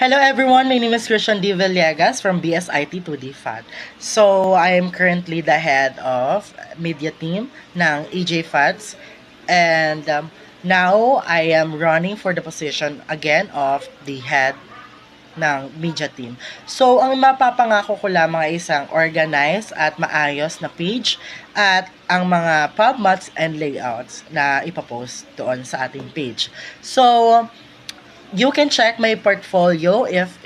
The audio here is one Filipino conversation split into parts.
Hello everyone, my name is Christian D. Villegas from BSIT 2D FAT. So, I am currently the head of media team ng EJ FATS and now I am running for the position again of the head ng media team. So, ang mapapangako ko lamang ay isang organized at maayos na page at ang mga pubmats and layouts na ipapost doon sa ating page. So, you can check my portfolio if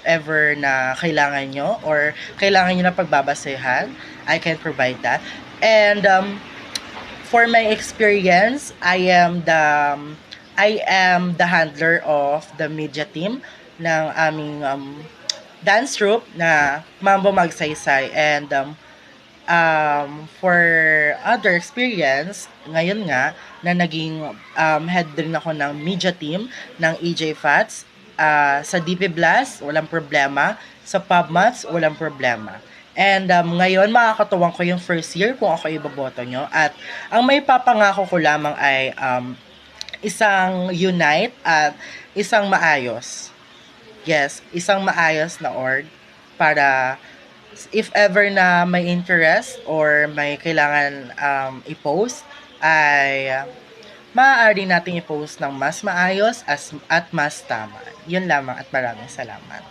ever na kailangan nyo or kailangan nyo na pagbabasehan. I can provide that. And for my experience, I am the handler of the media team ng aming dance troupe na Mambo Magsaysay. And for other experience, ngayon nga, na naging head din ako ng media team ng EJ FATS. Sa DP Blast, walang problema. Sa PubMats, walang problema. And ngayon, makakatuwang ko yung first year kung ako iboboto nyo. At ang may papangako ko lamang ay isang unite at isang maayos. Yes, isang maayos na org para if ever na may interest or may kailangan i-post ay maaari nating i-post ng mas maayos at mas tama. Yun lamang at maraming salamat.